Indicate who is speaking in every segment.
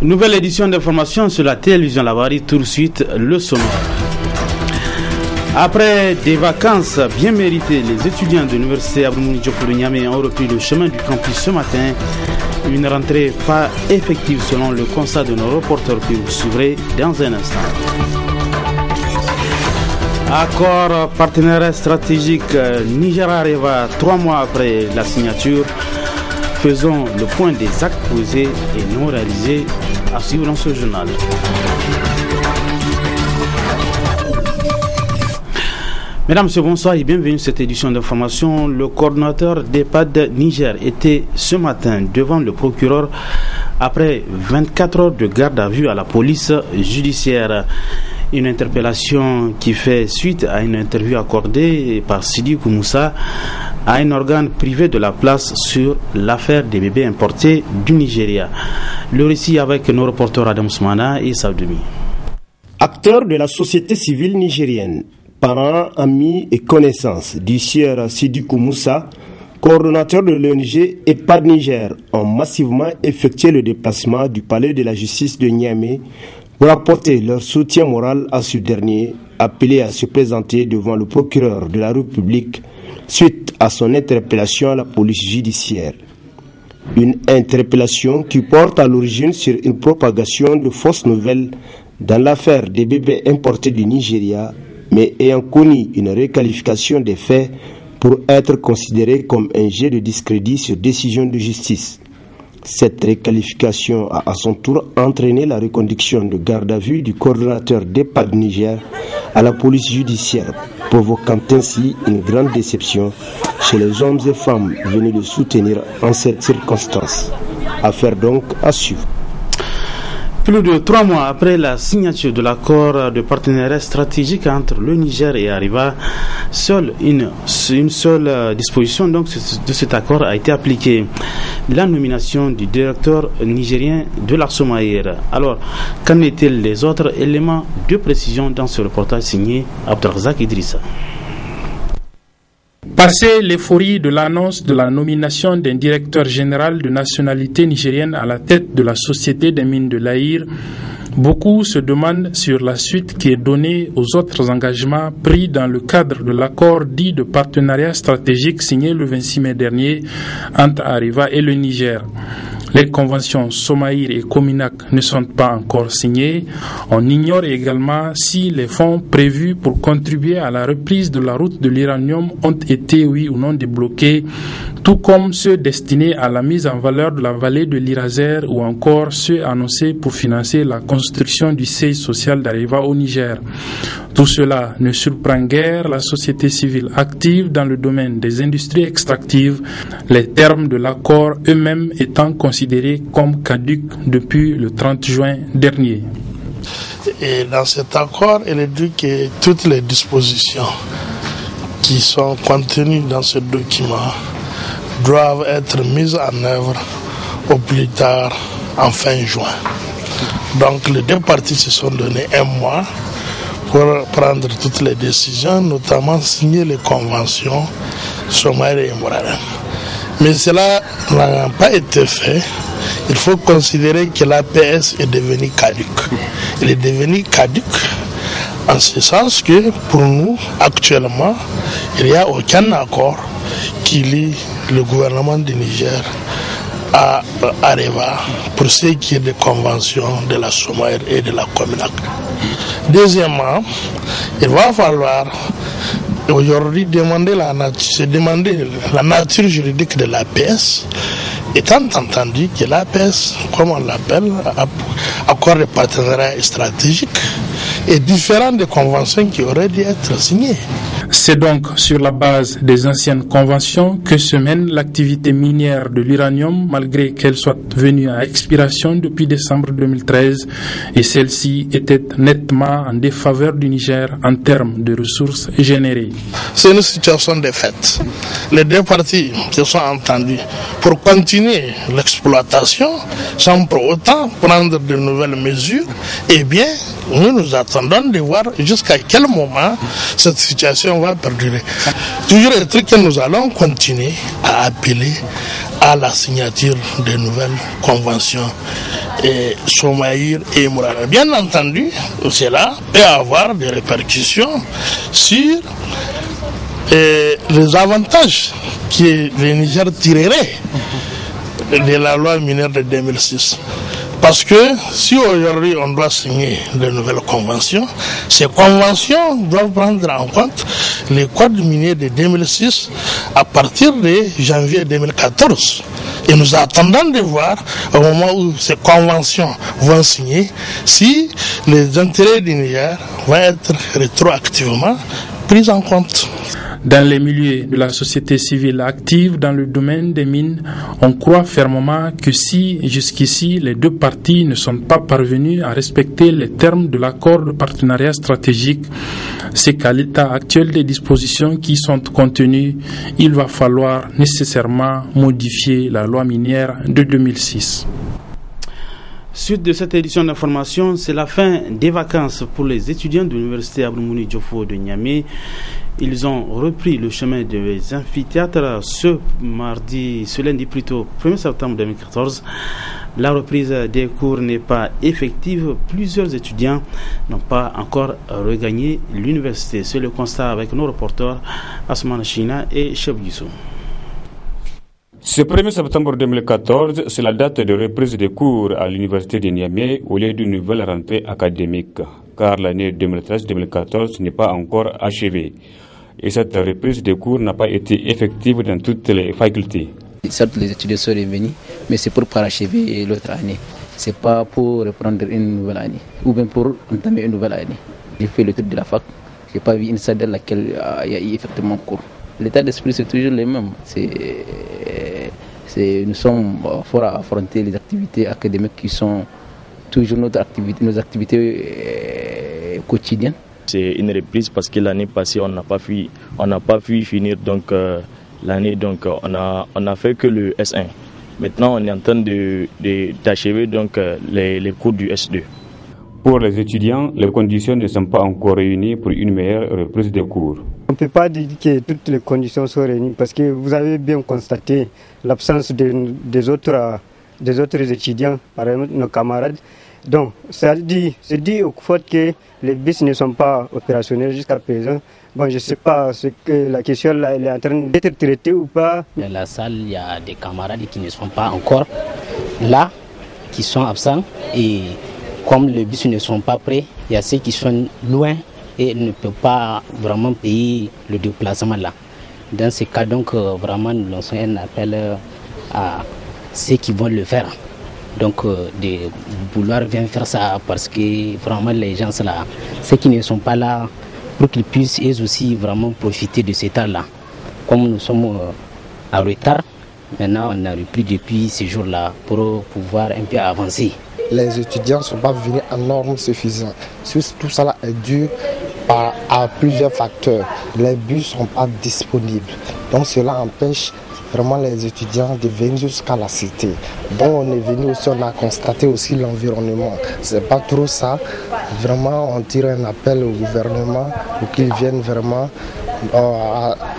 Speaker 1: Nouvelle édition d'information sur la télévision Labari, tout de suite le sommaire. Après des vacances bien méritées, les étudiants de l'université Abdoumouni Diop de Niamey ont repris le chemin du campus ce matin. Une rentrée pas effective selon le constat de nos reporters que vous suivrez dans un instant. Accord partenariat stratégique Niger-Areva 3 mois après la signature. Faisons le point des actes posés et non réalisés à suivre dans ce journal. Mesdames, Messieurs, bonsoir et bienvenue à cette édition d'information. Le coordonnateur d'EHPAD Niger était ce matin devant le procureur après 24 heures de garde à vue à la police judiciaire. Une interpellation qui fait suite à une interview accordée par Sidi Koumoussa à un organe privé de la place sur l'affaire des bébés importés du Nigeria. Le récit avec nos reporters Adam Soumana et Sabdoumi.
Speaker 2: Acteurs de la société civile nigérienne, parents, amis et connaissances du sieur Sidi Koumoussa, coordonnateur de l'ONG EHPAD Niger, ont massivement effectué le déplacement du palais de la justice de Niamey pour apporter leur soutien moral à ce dernier, appelé à se présenter devant le procureur de la République suite à son interpellation à la police judiciaire. Une interpellation qui porte à l'origine sur une propagation de fausses nouvelles dans l'affaire des bébés importés du Nigeria, mais ayant connu une requalification des faits pour être considéré comme un jet de discrédit sur décision de justice. Cette requalification a à son tour entraîné la reconduction de garde à vue du coordonnateur d'EHPAD Niger à la police judiciaire, provoquant ainsi une grande déception chez les hommes et femmes venus le soutenir en cette circonstance. Affaire donc à suivre.
Speaker 1: Plus de 3 mois après la signature de l'accord de partenariat stratégique entre le Niger et Areva, une seule disposition donc de cet accord a été appliquée, la nomination du directeur nigérien de l'Arsomaïr. Alors, qu'en est-il des autres éléments de précision dans ce reportage signé Abdelrazak Idrissa?
Speaker 3: Passé l'euphorie de l'annonce de la nomination d'un directeur général de nationalité nigérienne à la tête de la société des mines de l'Aïr, beaucoup se demandent sur la suite qui est donnée aux autres engagements pris dans le cadre de l'accord dit de partenariat stratégique signé le 26 mai dernier entre Areva et le Niger. Les conventions Somaïr et Cominac ne sont pas encore signées. On ignore également si les fonds prévus pour contribuer à la reprise de la route de l'uranium ont été oui ou non débloqués, tout comme ceux destinés à la mise en valeur de la vallée de l'Iraser ou encore ceux annoncés pour financer la construction du siège social d'Areva au Niger. Tout cela ne surprend guère la société civile active dans le domaine des industries extractives, les termes de l'accord eux-mêmes étant considérés comme caducs depuis le 30 juin dernier.
Speaker 4: Et dans cet accord, il est dit que toutes les dispositions qui sont contenues dans ce document doivent être mises en œuvre au plus tard en fin juin. Donc les deux parties se sont donné 1 mois pour prendre toutes les décisions, notamment signer les conventions Somaïr et Mouraren. Mais cela n'a pas été fait. Il faut considérer que l'APS est devenu caduc. Il est devenu caduc en ce sens que pour nous, actuellement, il n'y a aucun accord qui lie le gouvernement du Niger à Areva pour ce qui est des conventions de la Somaïr et de la Cominac. Deuxièmement, il va falloir aujourd'hui demander la nature juridique de l'APS, étant entendu que l'APS, comme on l'appelle, accord de partenariat stratégique, est différent des conventions qui auraient dû être signées.
Speaker 3: C'est donc sur la base des anciennes conventions que se mène l'activité minière de l'uranium, malgré qu'elle soit venue à expiration depuis décembre 2013, et celle-ci était nettement en défaveur du Niger en termes de ressources générées.
Speaker 4: C'est une situation de fait. Les deux parties se sont entendues pour continuer l'exploitation sans pour autant prendre de nouvelles mesures. Eh bien, nous attendons de voir jusqu'à quel moment cette situation va perdurer. Toujours est-il que nous allons continuer à appeler à la signature de nouvelles conventions Somaïr et Mourana. Bien entendu, cela peut avoir des répercussions sur les avantages que le Niger tirerait de la loi minière de 2006. Parce que si aujourd'hui on doit signer de nouvelles conventions, ces conventions doivent prendre en compte les codes miniers de 2006 à partir de janvier 2014. Et nous attendons de voir au moment où ces conventions vont signer si les intérêts du Niger vont être rétroactivement pris en compte.
Speaker 3: Dans les milieux de la société civile active dans le domaine des mines, on croit fermement que si jusqu'ici les deux parties ne sont pas parvenues à respecter les termes de l'accord de partenariat stratégique, c'est qu'à l'état actuel des dispositions qui sont contenues, il va falloir nécessairement modifier la loi minière de 2006.
Speaker 1: Suite de cette édition d'information, c'est la fin des vacances pour les étudiants de l'université Abdoumouni Diofo de Niamey. Ils ont repris le chemin des amphithéâtres ce lundi plutôt 1er septembre 2014. La reprise des cours n'est pas effective. Plusieurs étudiants n'ont pas encore regagné l'université. C'est le constat avec nos reporters Asman China et Cheb Youssou.
Speaker 5: Ce 1er septembre 2014, c'est la date de reprise des cours à l'université de Niamey au lieu d'une nouvelle rentrée académique, car l'année 2013-2014 n'est pas encore achevée. Et cette reprise des cours n'a pas été effective dans toutes les facultés.
Speaker 6: Certes, les étudiants sont revenus, mais c'est pour parachever l'autre année. C'est pas pour reprendre une nouvelle année, ou bien pour entamer une nouvelle année. J'ai fait le tour de la fac, j'ai pas vu une salle dans laquelle il y a eu effectivement cours. L'état d'esprit, c'est toujours le même. Nous sommes forts à affronter les activités académiques qui sont toujours nos activités quotidiennes.
Speaker 7: C'est une reprise parce que l'année passée, on n'a pas pu finir donc, l'année. Donc, on a fait que le S1. Maintenant, on est en train d'achever donc, les cours du S2.
Speaker 5: Pour les étudiants, les conditions ne sont pas encore réunies pour une meilleure reprise des cours.
Speaker 8: On ne peut pas dire que toutes les conditions sont réunies parce que vous avez bien constaté l'absence des autres étudiants, par exemple nos camarades. Donc, c'est dit au fait que les bus ne sont pas opérationnels jusqu'à présent. Bon, je ne sais pas ce que la question là, elle est en train d'être traitée ou pas.
Speaker 9: Dans la salle, il y a des camarades qui ne sont pas encore là, qui sont absents. Et comme les bus ne sont pas prêts, il y a ceux qui sont loin et ne peuvent pas vraiment payer le déplacement là. Dans ce cas, donc, vraiment, nous lançons un appel à ceux qui vont le faire. Donc, de vouloir bien faire ça parce que vraiment, les gens là, ceux qui ne sont pas là, pour qu'ils puissent eux aussi vraiment profiter de cet temps-là. Comme nous sommes en retard, maintenant, on a repris depuis ce jour-là pour pouvoir un peu avancer.
Speaker 10: Les étudiants ne sont pas venus en norme suffisante. Tout ça est dû à plusieurs facteurs. Les bus ne sont pas disponibles. Donc cela empêche vraiment les étudiants de venir jusqu'à la cité. Donc on est venu aussi, on a constaté aussi l'environnement. C'est pas trop ça. Vraiment, on tire un appel au gouvernement pour qu'ils viennent vraiment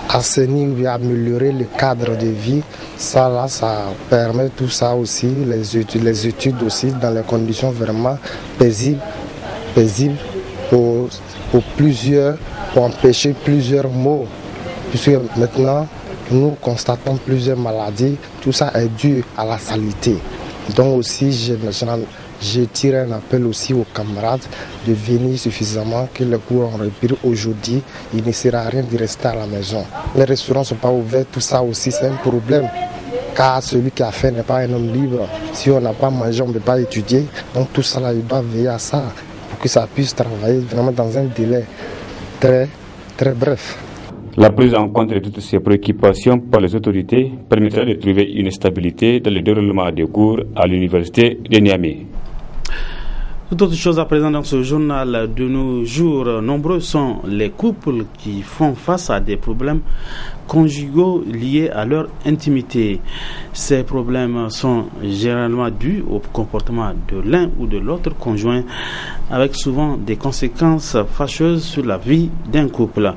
Speaker 10: assainir ou améliorer le cadre de vie. Ça là, ça permet tout ça aussi, les études aussi dans les conditions vraiment paisibles pour empêcher plusieurs maux. Puisque maintenant, nous constatons plusieurs maladies, tout ça est dû à la saleté. Donc aussi, je tire un appel aussi aux camarades de venir suffisamment, que les cours ont repris aujourd'hui. Il ne sert à rien de rester à la maison. Les restaurants ne sont pas ouverts, tout ça aussi c'est un problème. Car celui qui a faim n'est pas un homme libre. Si on n'a pas mangé, on ne peut pas étudier. Donc tout ça, là, il doit veiller à ça pour que ça puisse travailler vraiment dans un délai très, très bref.
Speaker 5: La prise en compte de toutes ces préoccupations par les autorités permettra de trouver une stabilité dans le déroulement des cours à l'université de Niamey.
Speaker 1: Toute autre chose à présent dans ce journal de nos jours, nombreux sont les couples qui font face à des problèmes conjugaux liés à leur intimité. Ces problèmes sont généralement dus au comportement de l'un ou de l'autre conjoint, avec souvent des conséquences fâcheuses sur la vie d'un couple.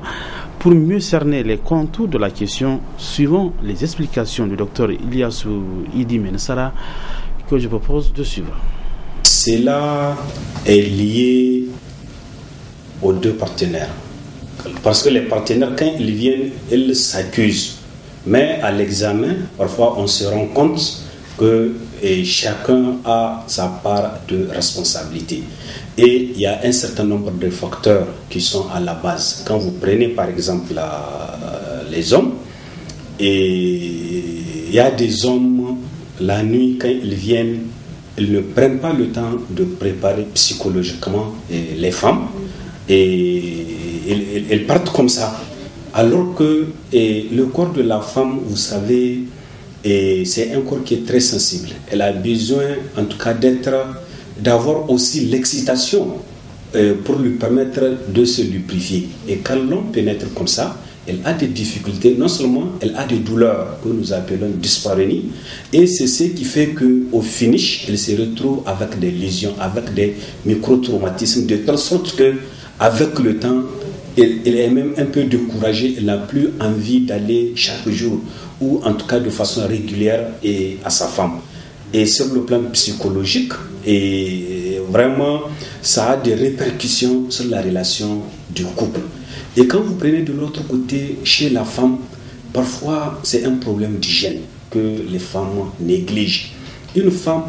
Speaker 1: Pour mieux cerner les contours de la question, suivons les explications du docteur Ilyasu Idi Mensara que je propose de suivre.
Speaker 11: Cela est lié aux deux partenaires. Parce que les partenaires, quand ils viennent, ils s'accusent. Mais à l'examen, parfois, on se rend compte que chacun a sa part de responsabilité. Et il y a un certain nombre de facteurs qui sont à la base. Quand vous prenez par exemple les hommes, et il y a des hommes, la nuit, quand ils viennent, ils ne prennent pas le temps de préparer psychologiquement les femmes, et elles partent comme ça. Alors que le corps de la femme, vous savez, c'est un corps qui est très sensible. Elle a besoin, en tout cas, d'avoir aussi l'excitation pour lui permettre de se lubrifier. Et quand l'homme pénètre comme ça, elle a des difficultés. Non seulement elle a des douleurs que nous appelons dyspareunie, et c'est ce qui fait qu'au finish, elle se retrouve avec des lésions, avec des micro-traumatismes, de telle sorte que avec le temps, elle est même un peu découragée, elle n'a plus envie d'aller chaque jour, ou en tout cas de façon régulière, à sa femme. Et sur le plan psychologique, et vraiment, ça a des répercussions sur la relation du couple. Et quand vous prenez de l'autre côté, chez la femme, parfois c'est un problème d'hygiène que les femmes négligent. Une femme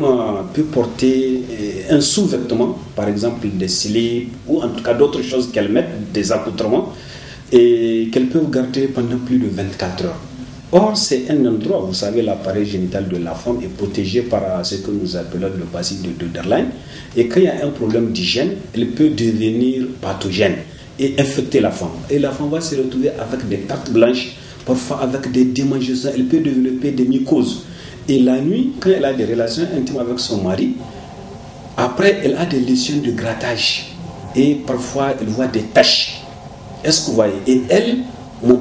Speaker 11: peut porter un sous-vêtement, par exemple des slips, ou en tout cas d'autres choses qu'elle met, des accoutrements, et qu'elle peut garder pendant plus de 24 heures. Or, c'est un endroit, vous savez, l'appareil génital de la femme est protégé par ce que nous appelons le bacille de Döderlein. Et quand il y a un problème d'hygiène, elle peut devenir pathogène et infecter la femme. Et la femme va se retrouver avec des taches blanches, parfois avec des démangeaisons, elle peut développer des mycoses. Et la nuit, quand elle a des relations intimes avec son mari, après, elle a des lésions de grattage. Et parfois, elle voit des taches. Est-ce que vous voyez? Et elle,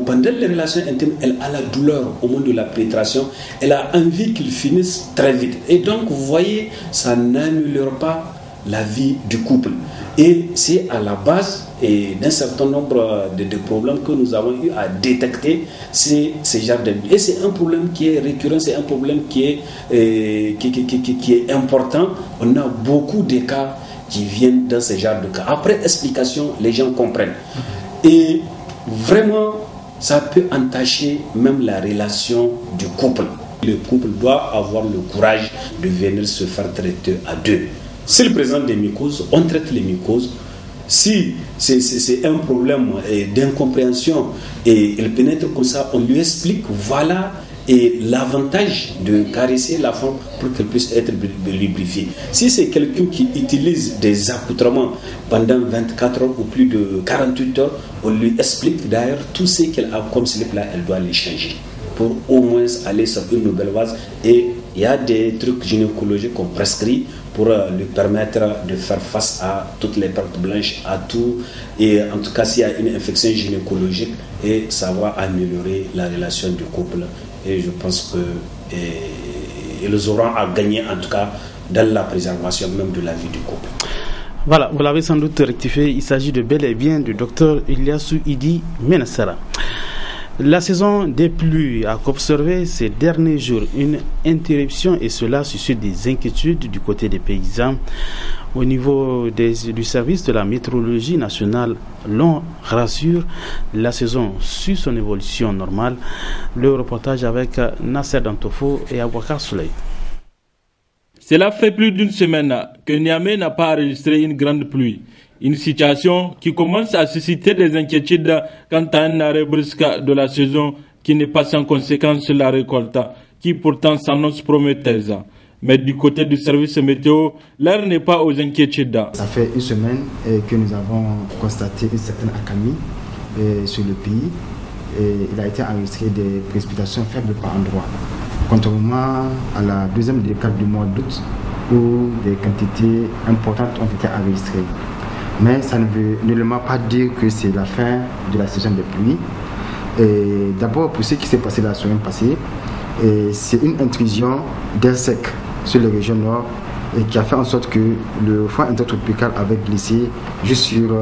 Speaker 11: pendant les relations intimes, elle a la douleur au moment de la pénétration. Elle a envie qu'ils finissent très vite. Et donc, vous voyez, ça n'améliore pas la vie du couple. Et c'est à la base d'un certain nombre de problèmes que nous avons eu à détecter ces genres de... Et c'est un problème qui est récurrent, c'est un problème qui est important. On a beaucoup de cas qui viennent dans ce genre de cas. Après explication, les gens comprennent. Et vraiment, ça peut entacher même la relation du couple. Le couple doit avoir le courage de venir se faire traiter à deux. S'il présente des mycoses, on traite les mycoses. Si c'est un problème d'incompréhension et il pénètre comme ça, on lui explique, voilà, et l'avantage de caresser la femme pour qu'elle puisse être lubrifiée. Si c'est quelqu'un qui utilise des accoutrements pendant 24 heures ou plus de 48 heures, on lui explique d'ailleurs tout ce qu'elle a comme slip là, elle doit les changer pour au moins aller sur une nouvelle vase. Et il y a des trucs gynécologiques qu'on prescrit pour lui permettre de faire face à toutes les pertes blanches, à tout, et en tout cas s'il y a une infection gynécologique, et ça va améliorer la relation du couple. Et je pense qu'ils auront à gagner en tout cas dans la préservation même de la vie du couple.
Speaker 1: Voilà, vous l'avez sans doute rectifié, il s'agit de bel et bien du docteur Ilyasu Idi Menassara. La saison des pluies a observé ces derniers jours une interruption, et cela suscite des inquiétudes du côté des paysans. Au niveau du service de la météorologie nationale, l'on rassure, la saison suit son évolution normale. Le reportage avec Nasser Dantofo et Abouakar Souley.
Speaker 12: Cela fait plus d'une semaine que Niamey n'a pas enregistré une grande pluie. Une situation qui commence à susciter des inquiétudes quant à un arrêt brusque de la saison qui n'est pas sans conséquence sur la récolte, qui pourtant s'annonce prometteuse. Mais du côté du service météo, l'air n'est pas aux inquiétudes.
Speaker 13: Ça fait une semaine que nous avons constaté une certaine accalmie sur le pays. Et il a été enregistré des précipitations faibles par endroits, contrairement à la deuxième décade du mois d'août où des quantités importantes ont été enregistrées. Mais ça ne veut nullement pas dire que c'est la fin de la saison des pluies. D'abord, pour ce qui s'est passé la semaine passée, c'est une intrusion d'air sec sur les régions nord et qui a fait en sorte que le front intertropical avait glissé juste sur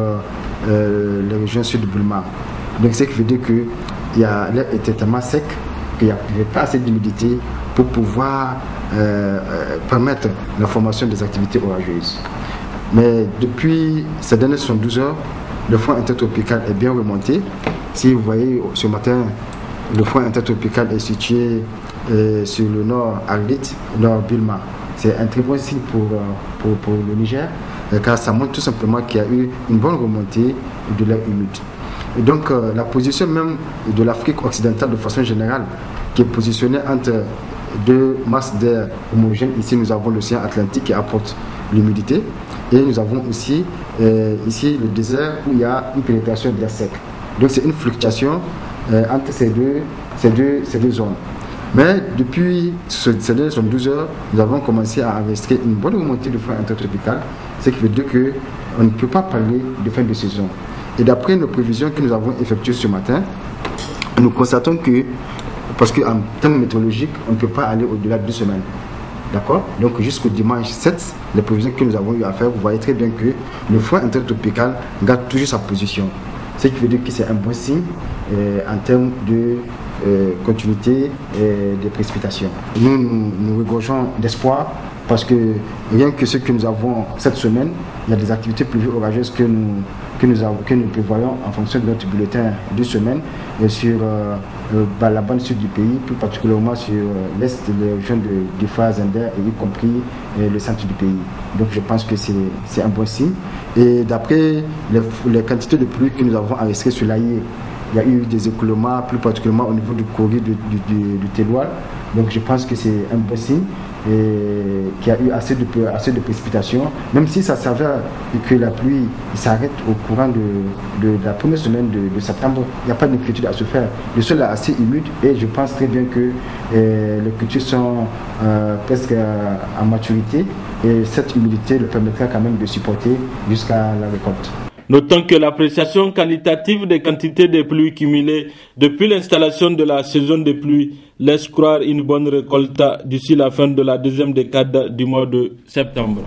Speaker 13: les régions sud de Boulma. Donc, ce qui veut dire que l'air était tellement sec qu'il n'y avait pas assez d'humidité pour pouvoir permettre la formation des activités orageuses. Mais depuis ces dernières 72 heures, le front intertropical est bien remonté. Si vous voyez ce matin, le front intertropical est situé sur le nord Arlit, nord Bilma. C'est un très bon signe pour le Niger, car ça montre tout simplement qu'il y a eu une bonne remontée de l'air humide. Et donc la position même de l'Afrique occidentale de façon générale, qui est positionnée entre deux masses d'air homogènes. Ici nous avons l'océan Atlantique qui apporte l'humidité, et nous avons aussi ici le désert où il y a une pénétration d'air sec. Donc c'est une fluctuation entre ces deux zones. Mais depuis ces dernières 12 heures, nous avons commencé à enregistrer une bonne remontée de front intertropical, ce qui veut dire qu'on ne peut pas parler de fin de saison. Et d'après nos prévisions que nous avons effectuées ce matin, nous constatons que, parce qu'en termes météorologiques, on ne peut pas aller au-delà de 2 semaines. D'accord? Donc jusqu'au dimanche 7, les prévisions que nous avons eu à faire, vous voyez très bien que le front intertropical garde toujours sa position. Ce qui veut dire que c'est un bon signe en termes de continuité des précipitations. Nous regorgeons d'espoir parce que rien que ce que nous avons cette semaine, il y a des activités prévues orageuses que nous prévoyons en fonction de notre bulletin de semaine et sur la bande sud du pays, plus particulièrement sur l'est des régions de Difa, Zender et y compris le centre du pays. Donc je pense que c'est un bon signe. Et d'après les quantités de pluie que nous avons enregistrées sur l'Aïe, il y a eu des écoulements, plus particulièrement au niveau du Kori du Téloal. Donc je pense que c'est un bon signe et qu'il y a eu assez de précipitations, même si ça s'avère que la pluie s'arrête au courant de la première semaine de septembre. Il n'y a pas d'inquiétude à se faire. Le sol est assez humide et je pense très bien que les cultures sont presque à maturité et cette humidité le permettra quand même de supporter jusqu'à la récolte.
Speaker 12: Notons que l'appréciation qualitative des quantités de pluie cumulées depuis l'installation de la saison des pluies laisse croire une bonne récolte d'ici la fin de la deuxième décade du mois de septembre.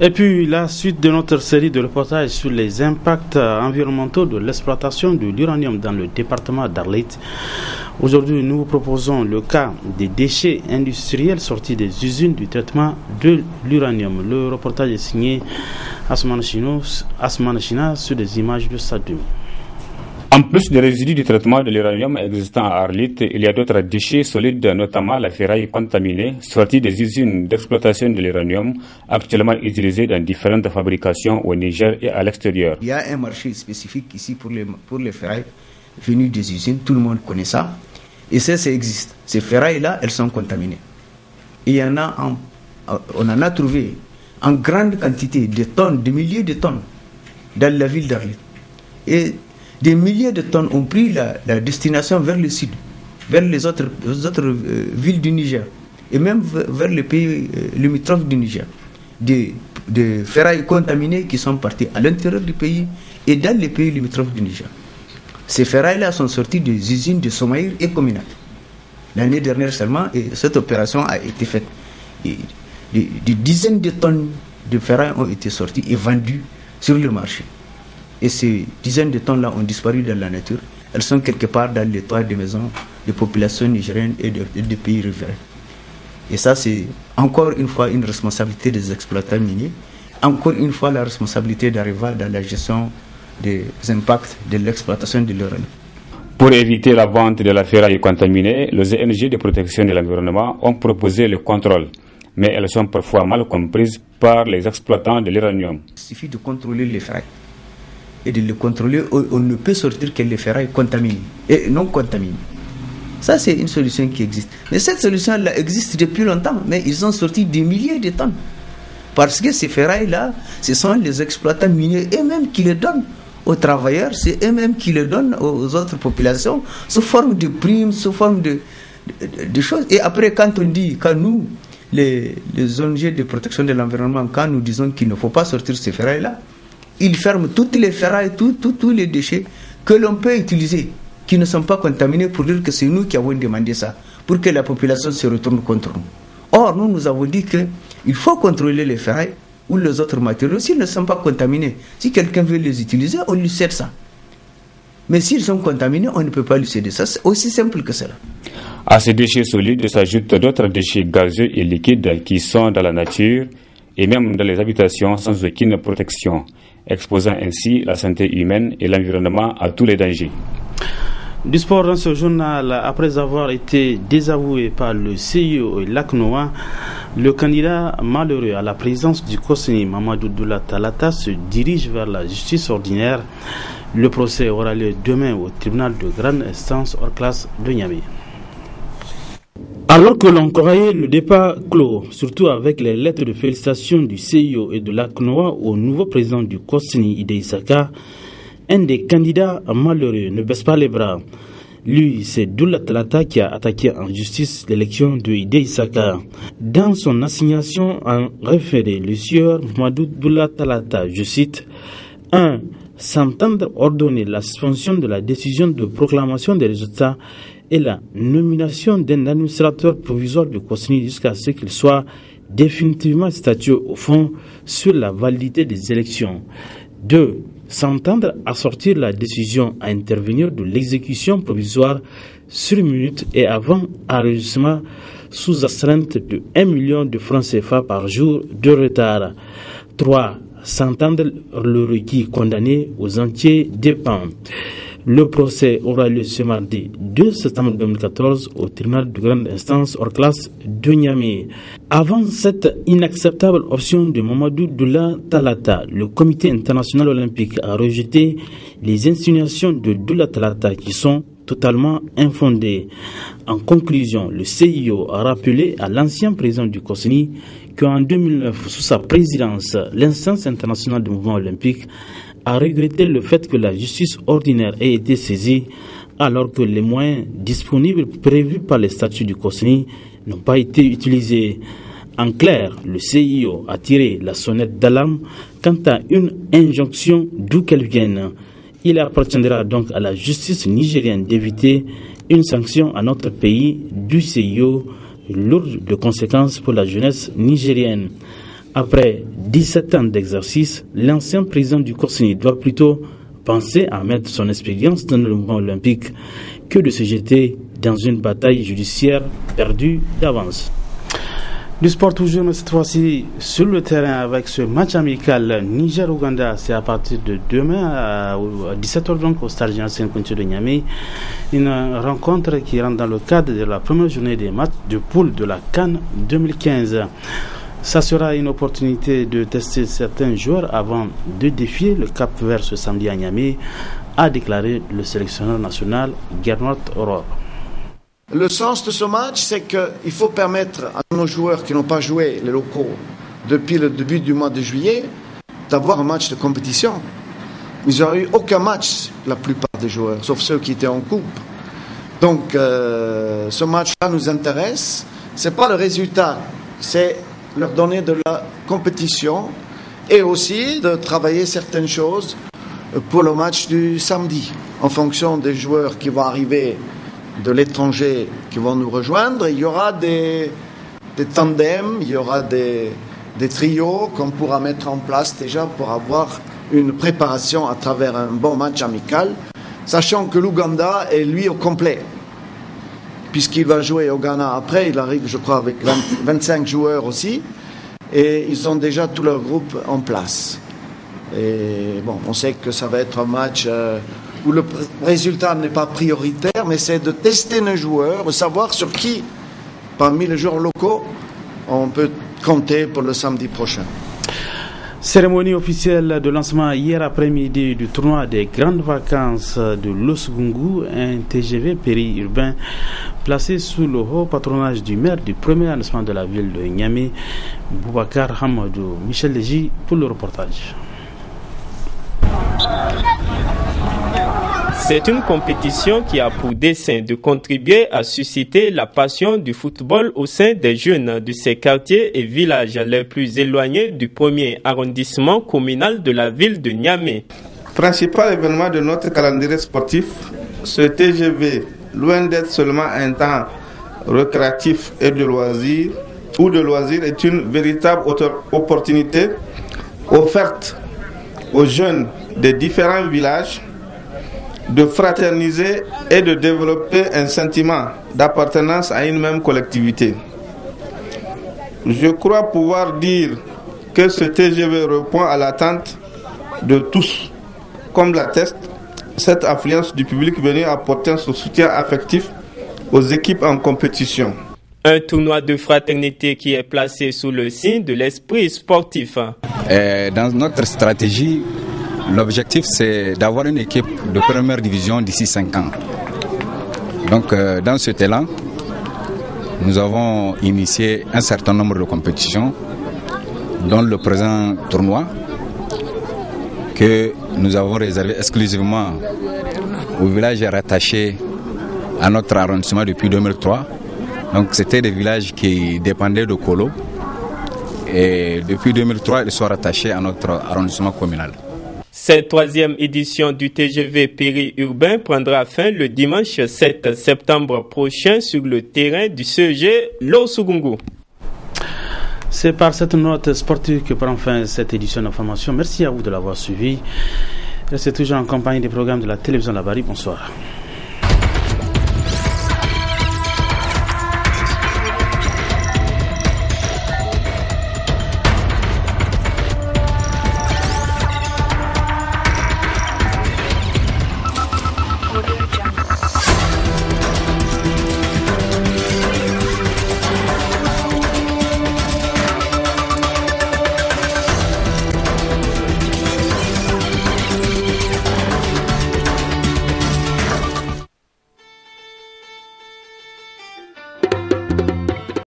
Speaker 1: Et puis la suite de notre série de reportages sur les impacts environnementaux de l'exploitation de l'uranium dans le département d'Arlit. Aujourd'hui, nous vous proposons le cas des déchets industriels sortis des usines du traitement de l'uranium. Le reportage est signé Asman China sur des images de Sadoum.
Speaker 5: En plus des résidus du traitement de l'uranium existant à Arlit, il y a d'autres déchets solides, notamment la ferraille contaminée, sortie des usines d'exploitation de l'uranium, actuellement utilisées dans différentes fabrications au Niger et à l'extérieur.
Speaker 14: Il y a un marché spécifique ici pour les ferrailles venues des usines, tout le monde connaît ça, et ça existe. Ces ferrailles-là, elles sont contaminées. Il y en a, on en a trouvé en grande quantité, des tonnes, des milliers de tonnes, dans la ville d'Arlit. Et des milliers de tonnes ont pris la destination vers le sud, vers les autres villes du Niger, et même vers les pays limitrophes du Niger. Des ferrailles contaminées qui sont parties à l'intérieur du pays et dans les pays limitrophes du Niger. Ces ferrailles-là sont sorties des usines de Somaïr et Communal. L'année dernière seulement, et cette opération a été faite. Et des dizaines de tonnes de ferrailles ont été sorties et vendues sur le marché. Et ces dizaines de tonnes-là ont disparu dans la nature. Elles sont quelque part dans les toits des maisons des populations nigériennes et des pays riverains. Et ça, c'est encore une fois une responsabilité des exploitants miniers. Encore une fois, la responsabilité d'arriver dans la gestion des impacts de l'exploitation de l'uranium.
Speaker 5: Pour éviter la vente de la ferraille contaminée, les ONG de protection de l'environnement ont proposé le contrôle. Mais elles sont parfois mal comprises par les exploitants de l'uranium.
Speaker 14: Il suffit de contrôler les ferrailles. Et de les contrôler, on ne peut sortir que les ferrailles contaminées et non contaminées. Ça, c'est une solution qui existe. Mais cette solution-là existe depuis longtemps, mais ils ont sorti des milliers de tonnes. Parce que ces ferrailles-là, ce sont les exploitants miniers eux-mêmes qui les donnent aux travailleurs, c'est eux-mêmes qui les donnent aux autres populations, sous forme de primes, sous forme de choses. Et après, quand nous, les ONG de protection de l'environnement, quand nous disons qu'il ne faut pas sortir ces ferrailles-là, ils ferment toutes les ferrailles, tous les déchets que l'on peut utiliser, qui ne sont pas contaminés, pour dire que c'est nous qui avons demandé ça, pour que la population se retourne contre nous. Or, nous avons dit qu'il faut contrôler les ferrailles ou les autres matériaux s'ils ne sont pas contaminés. Si quelqu'un veut les utiliser, on lui cède ça. Mais s'ils sont contaminés, on ne peut pas lui céder. Ça, c'est aussi simple que cela.
Speaker 5: À ces déchets solides s'ajoutent d'autres déchets gazeux et liquides qui sont dans la nature et même dans les habitations sans aucune protection, exposant ainsi la santé humaine et l'environnement à tous les dangers.
Speaker 1: Du sport dans ce journal, après avoir été désavoué par le CIO et l'ACNOA, le candidat malheureux à la présidence du COSNI, Mamadou Doula Talata, se dirige vers la justice ordinaire. Le procès aura lieu demain au tribunal de grande instance hors classe de Niamey. Alors que l'on croyait le départ clos, surtout avec les lettres de félicitations du CIO et de l'ACNOA au nouveau président du COSNI, Ide Issaka, un des candidats malheureux ne baisse pas les bras. Lui, c'est Doula Talata qui a attaqué en justice l'élection de Ide Issaka. Dans son assignation en référé, le sieur Mamadou Doula Talata, je cite, 1. S'entendre ordonner la suspension de la décision de proclamation des résultats et la nomination d'un administrateur provisoire du COSNI jusqu'à ce qu'il soit définitivement statué au fond sur la validité des élections. 2. S'entendre assortir la décision à intervenir de l'exécution provisoire sur minute et avant enregistrement sous astreinte de 1 million de francs CFA par jour de retard. 3. S'entendre le requis condamné aux entiers dépens. Le procès aura lieu ce mardi 2 septembre 2014 au tribunal de grande instance hors classe de Niamey. Avant cette inacceptable option de Mamadou Doula Talata, le comité international olympique a rejeté les insinuations de Doula Talata qui sont totalement infondées. En conclusion, le CIO a rappelé à l'ancien président du COSNI qu'en 2009, sous sa présidence, l'instance internationale du mouvement olympique a regretté le fait que la justice ordinaire ait été saisie alors que les moyens disponibles prévus par les statuts du COSNI n'ont pas été utilisés. En clair, le CIO a tiré la sonnette d'alarme quant à une injonction d'où qu'elle vienne. Il appartiendra donc à la justice nigérienne d'éviter une sanction à notre pays du CIO lourde de conséquences pour la jeunesse nigérienne. Après 17 ans d'exercice, l'ancien président du COSNI doit plutôt penser à mettre son expérience dans le mouvement olympique que de se jeter dans une bataille judiciaire perdue d'avance. Du sport toujours, mais cette fois-ci sur le terrain avec ce match amical Niger-Ouganda. C'est à partir de demain à 17h donc au stade général Sénkountou de Niamey. Une rencontre qui rentre dans le cadre de la première journée des matchs de poule de la CAN 2015. Ça sera une opportunité de tester certains joueurs avant de défier le Cap-Vert ce samedi à Niamey, a déclaré le sélectionneur national Gernot Aurore.
Speaker 15: Le sens de ce match, c'est qu'il faut permettre à nos joueurs qui n'ont pas joué, les locaux, depuis le début du mois de juillet, d'avoir un match de compétition. Ils n'ont eu aucun match, la plupart des joueurs, sauf ceux qui étaient en coupe. Donc, ce match-là nous intéresse. Ce n'est pas le résultat, c'est leur donner de la compétition et aussi de travailler certaines choses pour le match du samedi, en fonction des joueurs qui vont arriver de l'étranger qui vont nous rejoindre. Il y aura des tandems, il y aura des trios qu'on pourra mettre en place déjà pour avoir une préparation à travers un bon match amical, sachant que l'Ouganda est lui au complet, puisqu'il va jouer au Ghana après. Il arrive, je crois, avec 25 joueurs aussi, et ils ont déjà tout leur groupe en place. Et bon, on sait que ça va être un match où le résultat n'est pas prioritaire, mais c'est de tester nos joueurs, de savoir sur qui, parmi les joueurs locaux, on peut compter pour le samedi prochain.
Speaker 1: Cérémonie officielle de lancement hier après-midi du tournoi des grandes vacances de Losgungu, un TGV périurbain placé sous le haut patronage du maire du premier arrondissement de la ville de Niamey, Boubacar Hamadou. Michel Légy pour le reportage.
Speaker 16: C'est une compétition qui a pour dessein de contribuer à susciter la passion du football au sein des jeunes de ces quartiers et villages les plus éloignés du premier arrondissement communal de la ville de Niamey.
Speaker 17: Principal événement de notre calendrier sportif, ce TGV, loin d'être seulement un temps récréatif et de loisirs, est une véritable opportunité offerte aux jeunes des différents villages de fraterniser et de développer un sentiment d'appartenance à une même collectivité. Je crois pouvoir dire que ce TGV répond à l'attente de tous, comme l'atteste cette affluence du public venu apporter son soutien affectif aux équipes en compétition.
Speaker 16: Un tournoi de fraternité qui est placé sous le signe de l'esprit sportif.
Speaker 18: Dans notre stratégie, l'objectif c'est d'avoir une équipe de première division d'ici 5 ans. Donc dans cet élan, nous avons initié un certain nombre de compétitions, dont le présent tournoi que nous avons réservé exclusivement au village rattaché à notre arrondissement depuis 2003. Donc c'était des villages qui dépendaient de Kolo et depuis 2003 ils sont rattachés à notre arrondissement communal.
Speaker 16: Cette 3e édition du TGV périurbain prendra fin le dimanche 7 septembre prochain sur le terrain du CEG Losugungu.
Speaker 1: C'est par cette note sportive que prend fin cette édition d'information. Merci à vous de l'avoir suivi. Restez toujours en compagnie des programmes de la télévision Labari. Bonsoir.